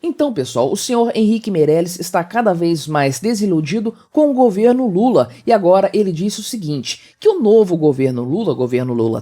Então, pessoal, o senhor Henrique Meirelles está cada vez mais desiludido com o governo Lula e agora ele disse o seguinte, que o novo governo Lula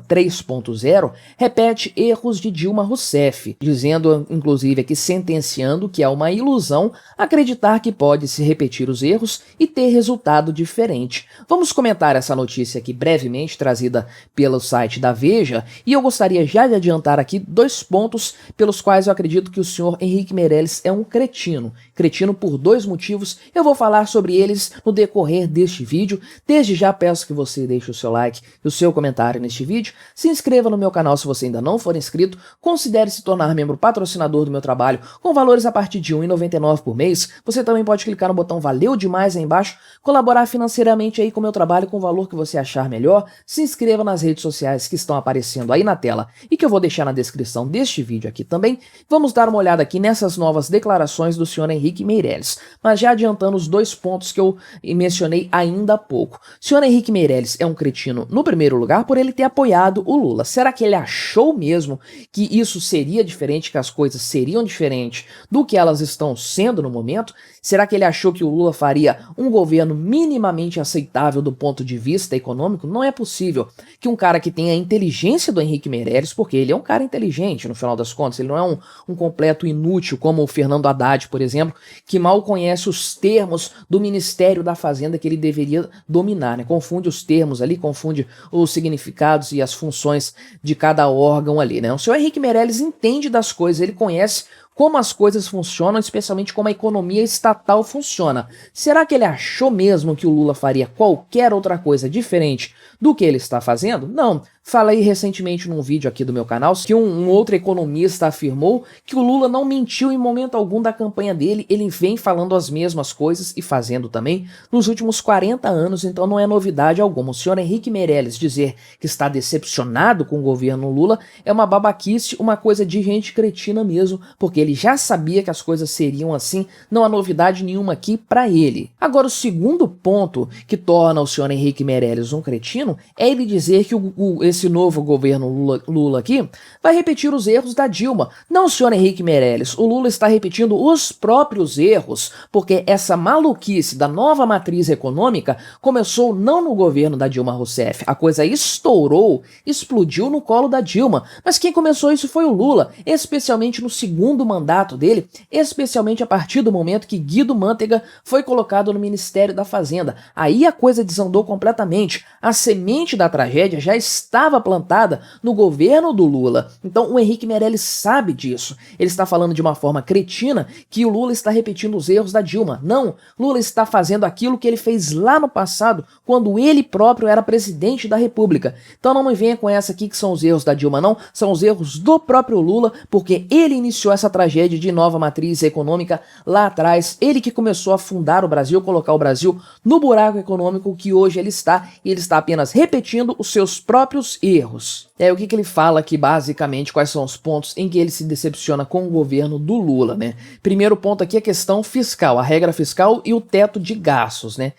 3.0, repete erros de Dilma Rousseff, dizendo, inclusive aqui, sentenciando que é uma ilusão acreditar que pode se repetir os erros e ter resultado diferente. Vamos comentar essa notícia aqui brevemente, trazida pelo site da Veja, e eu gostaria já de adiantar aqui 2 pontos pelos quais eu acredito que o senhor Henrique Meirelles é um cretino. Cretino por 2 motivos, eu vou falar sobre eles no decorrer deste vídeo. Desde já peço que você deixe o seu like e o seu comentário neste vídeo, se inscreva no meu canal se você ainda não for inscrito, considere se tornar membro patrocinador do meu trabalho com valores a partir de R$ 1,99 por mês. Você também pode clicar no botão valeu demais aí embaixo, colaborar financeiramente aí com o meu trabalho com o valor que você achar melhor, se inscreva nas redes sociais que estão aparecendo aí na tela e que eu vou deixar na descrição deste vídeo aqui também. Vamos dar uma olhada aqui nessas novas declarações do senhor Henrique Meirelles, mas já adiantando os 2 pontos que eu mencionei ainda há pouco. O senhor Henrique Meirelles é um cretino, no primeiro lugar, por ele ter apoiado o Lula. Será que ele achou mesmo que isso seria diferente, que as coisas seriam diferentes do que elas estão sendo no momento? Será que ele achou que o Lula faria um governo minimamente aceitável do ponto de vista econômico? Não é possível que um cara que tenha a inteligência do Henrique Meirelles, porque ele é um cara inteligente no final das contas, ele não é um completo inútil como o Fernando Haddad, por exemplo, que mal conhece os termos do Ministério da Fazenda que ele deveria dominar, né? Confunde os termos ali, confunde os significados e as funções de cada órgão ali, né? O senhor Henrique Meirelles entende das coisas, ele conhece como as coisas funcionam, especialmente como a economia estatal funciona. Será que ele achou mesmo que o Lula faria qualquer outra coisa diferente do que ele está fazendo? Não. Falei recentemente num vídeo aqui do meu canal que um outro economista afirmou que o Lula não mentiu em momento algum da campanha dele, ele vem falando as mesmas coisas e fazendo também nos últimos 40 anos, então não é novidade alguma. O senhor Henrique Meirelles dizer que está decepcionado com o governo Lula é uma babaquice, uma coisa de gente cretina mesmo, porque ele já sabia que as coisas seriam assim, não há novidade nenhuma aqui para ele. Agora, o segundo ponto que torna o senhor Henrique Meirelles um cretino é ele dizer que esse novo governo Lula aqui vai repetir os erros da Dilma. Não, senhor Henrique Meirelles, o Lula está repetindo os próprios erros, porque essa maluquice da nova matriz econômica começou não no governo da Dilma Rousseff, a coisa estourou, explodiu no colo da Dilma, mas quem começou isso foi o Lula, especialmente no segundo mandato dele, especialmente a partir do momento que Guido Mantega foi colocado no Ministério da Fazenda. Aí a coisa desandou completamente, a semente da tragédia já estava plantada no governo do Lula. Então o Henrique Meirelles sabe disso. Ele está falando de uma forma cretina que o Lula está repetindo os erros da Dilma. Não, Lula está fazendo aquilo que ele fez lá no passado, quando ele próprio era presidente da República. Então não me venha com essa aqui que são os erros da Dilma, não. São os erros do próprio Lula, porque ele iniciou essa tragédia de nova matriz econômica lá atrás. Ele que começou a fundar o Brasil, colocar o Brasil no buraco econômico que hoje ele está, e ele está apenas repetindo os seus próprios erros. O que ele fala aqui basicamente, quais são os pontos em que ele se decepciona com o governo do Lula, né? Primeiro ponto aqui é a questão fiscal, a regra fiscal e o teto de gastos, né?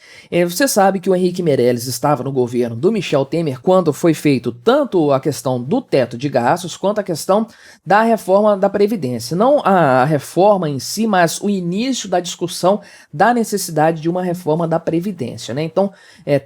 Você sabe que o Henrique Meirelles estava no governo do Michel Temer quando foi feito tanto a questão do teto de gastos quanto a questão da reforma da Previdência. Não a reforma em si, mas o início da discussão da necessidade de uma reforma da Previdência, né? Então,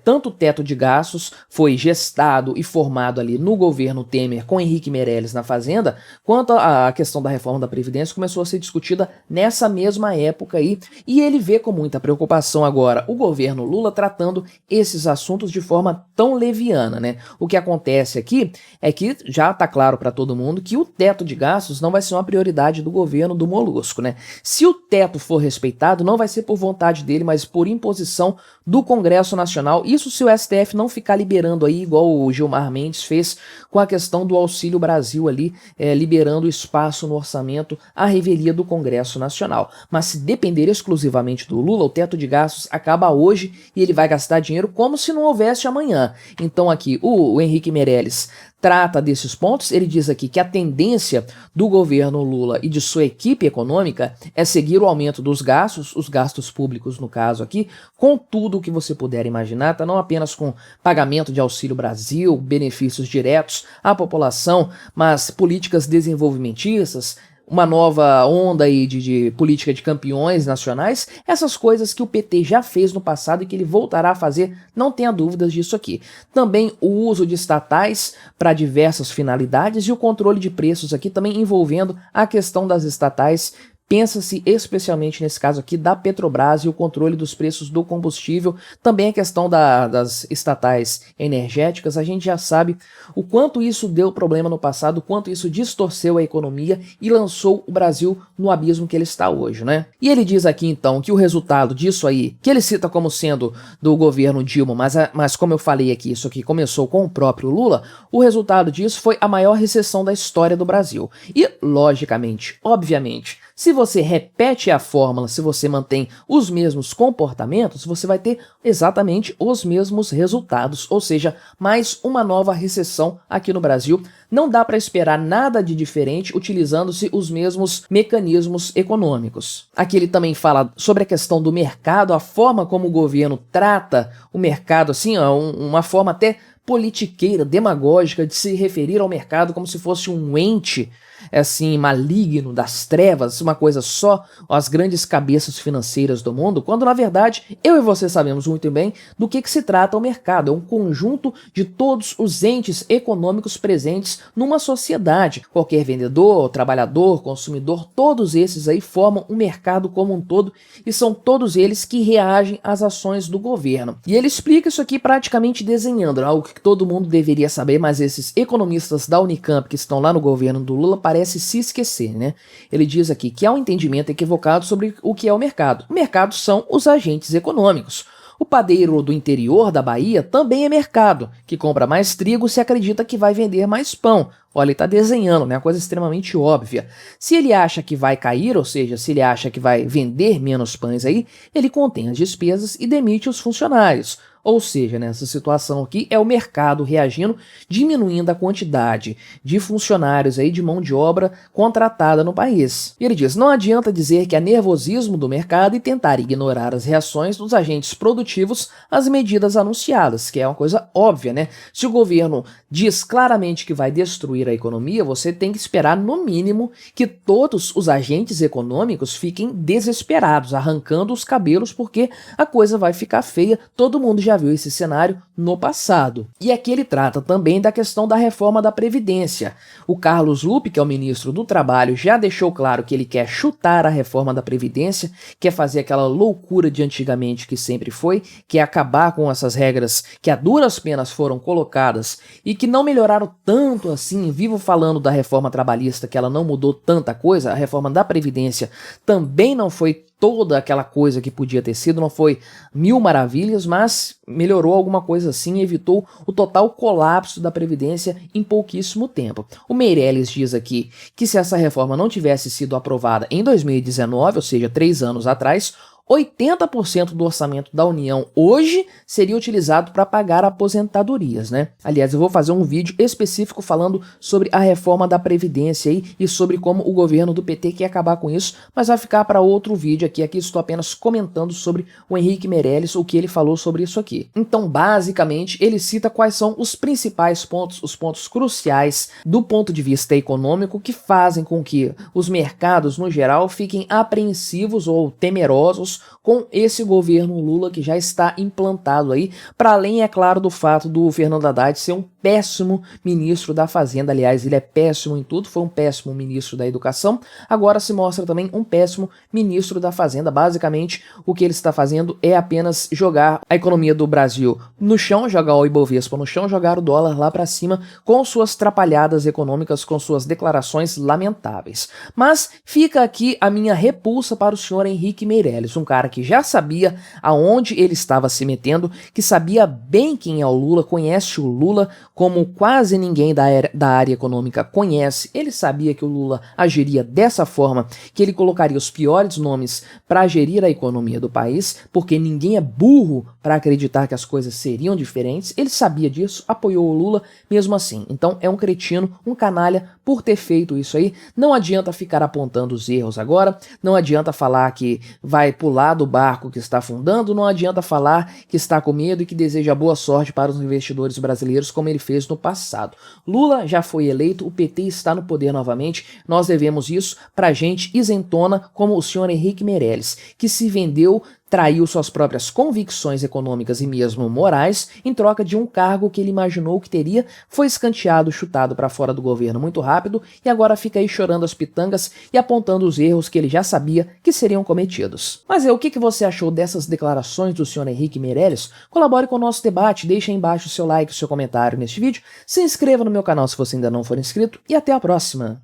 tanto o teto de gastos foi gestado e formado ali no governo Temer com Henrique Meirelles na Fazenda, quanto a questão da reforma da Previdência começou a ser discutida nessa mesma época aí, e ele vê com muita preocupação agora o governo Lula tratando esses assuntos de forma tão leviana, né? O que acontece aqui é que já está claro para todo mundo que o teto de gastos não vai ser uma prioridade do governo do Molusco, né? Se o teto for respeitado, não vai ser por vontade dele, mas por imposição do Congresso Nacional, isso se o STF não ficar liberando aí, igual o Gilmar Mendes fez com a questão do Auxílio Brasil ali, liberando espaço no orçamento à revelia do Congresso Nacional. Mas se depender exclusivamente do Lula, o teto de gastos acaba hoje e ele vai gastar dinheiro como se não houvesse amanhã. Então aqui o Henrique Meirelles trata desses pontos, ele diz aqui que a tendência do governo Lula e de sua equipe econômica é seguir o aumento dos gastos, os gastos públicos no caso aqui, com tudo o que você puder imaginar, tá? Não apenas com pagamento de Auxílio Brasil, benefícios diretos à população, mas políticas desenvolvimentistas, uma nova onda aí de política de campeões nacionais, essas coisas que o PT já fez no passado e que ele voltará a fazer, não tenha dúvidas disso aqui. Também o uso de estatais para diversas finalidades e o controle de preços aqui também envolvendo a questão das estatais. Pensa-se especialmente nesse caso aqui da Petrobras e o controle dos preços do combustível, também a questão das estatais energéticas. A gente já sabe o quanto isso deu problema no passado, o quanto isso distorceu a economia e lançou o Brasil no abismo que ele está hoje, né? E ele diz aqui então que o resultado disso aí, que ele cita como sendo do governo Dilma, mas como eu falei aqui, isso aqui começou com o próprio Lula, o resultado disso foi a maior recessão da história do Brasil. E, logicamente, obviamente, se você repete a fórmula, se você mantém os mesmos comportamentos, você vai ter exatamente os mesmos resultados, ou seja, mais uma nova recessão aqui no Brasil. Não dá para esperar nada de diferente utilizando-se os mesmos mecanismos econômicos. Aqui ele também fala sobre a questão do mercado, a forma como o governo trata o mercado, assim, uma forma até politiqueira, demagógica de se referir ao mercado como se fosse um ente assim, maligno, das trevas, uma coisa só as grandes cabeças financeiras do mundo, quando na verdade eu e você sabemos muito bem do que se trata o mercado. É um conjunto de todos os entes econômicos presentes numa sociedade. Qualquer vendedor, trabalhador, consumidor, todos esses aí formam um mercado como um todo e são todos eles que reagem às ações do governo. E ele explica isso aqui praticamente desenhando, algo que todo mundo deveria saber, mas esses economistas da Unicamp que estão lá no governo do Lula parece se esquecer, né? Ele diz aqui que há um entendimento equivocado sobre o que é o mercado. O mercado são os agentes econômicos. O padeiro do interior da Bahia também é mercado, que compra mais trigo se acredita que vai vender mais pão. Olha, ele está desenhando, né? Uma coisa extremamente óbvia. Se ele acha que vai cair, ou seja, se ele acha que vai vender menos pães aí, ele contém as despesas e demite os funcionários. Ou seja, nessa situação aqui é o mercado reagindo, diminuindo a quantidade de funcionários aí de mão de obra contratada no país. E ele diz, não adianta dizer que há nervosismo do mercado e tentar ignorar as reações dos agentes produtivos às medidas anunciadas, que é uma coisa óbvia, né? Se o governo diz claramente que vai destruir a economia, você tem que esperar no mínimo que todos os agentes econômicos fiquem desesperados, arrancando os cabelos, porque a coisa vai ficar feia, todo mundo já viu esse cenário no passado. E aqui ele trata também da questão da reforma da Previdência. O Carlos Lupe, que é o ministro do Trabalho, já deixou claro que ele quer chutar a reforma da Previdência, quer fazer aquela loucura de antigamente que sempre foi, que é acabar com essas regras que a duras penas foram colocadas e que não melhoraram tanto assim. Vivo falando da reforma trabalhista, que ela não mudou tanta coisa, a reforma da Previdência também não foi toda aquela coisa que podia ter sido, não foi mil maravilhas, mas melhorou alguma coisa assim e evitou o total colapso da Previdência em pouquíssimo tempo. O Meirelles diz aqui que se essa reforma não tivesse sido aprovada em 2019, ou seja, 3 anos atrás, 80% do orçamento da União hoje seria utilizado para pagar aposentadorias, né? Aliás, eu vou fazer um vídeo específico falando sobre a reforma da Previdência aí e sobre como o governo do PT quer acabar com isso, mas vai ficar para outro vídeo aqui. Aqui estou apenas comentando sobre o Henrique Meirelles, o que ele falou sobre isso aqui. Então, basicamente, ele cita quais são os principais pontos, os pontos cruciais do ponto de vista econômico que fazem com que os mercados, no geral, fiquem apreensivos ou temerosos com esse governo Lula que já está implantado aí, para além, é claro, do fato do Fernando Haddad ser um péssimo ministro da Fazenda. Aliás, ele é péssimo em tudo, foi um péssimo ministro da Educação, agora se mostra também um péssimo ministro da Fazenda. Basicamente, o que ele está fazendo é apenas jogar a economia do Brasil no chão, jogar o Ibovespa no chão, jogar o dólar lá para cima com suas trapalhadas econômicas, com suas declarações lamentáveis. Mas fica aqui a minha repulsa para o senhor Henrique Meirelles, um cara que já sabia aonde ele estava se metendo, que sabia bem quem é o Lula, conhece o Lula como quase ninguém da área econômica conhece. Ele sabia que o Lula agiria dessa forma, que ele colocaria os piores nomes para gerir a economia do país, porque ninguém é burro para acreditar que as coisas seriam diferentes. Ele sabia disso, apoiou o Lula mesmo assim. Então é um cretino, um canalha por ter feito isso aí. Não adianta ficar apontando os erros agora, não adianta falar que vai pular lado o barco que está afundando, não adianta falar que está com medo e que deseja boa sorte para os investidores brasileiros como ele fez no passado. Lula já foi eleito, o PT está no poder novamente, nós devemos isso para gente isentona como o senhor Henrique Meirelles, que se vendeu, traiu suas próprias convicções econômicas e mesmo morais em troca de um cargo que ele imaginou que teria, foi escanteado, chutado para fora do governo muito rápido e agora fica aí chorando as pitangas e apontando os erros que ele já sabia que seriam cometidos. Mas o que você achou dessas declarações do senhor Henrique Meirelles? Colabore com o nosso debate, deixe aí embaixo o seu like e o seu comentário neste vídeo, se inscreva no meu canal se você ainda não for inscrito e até a próxima!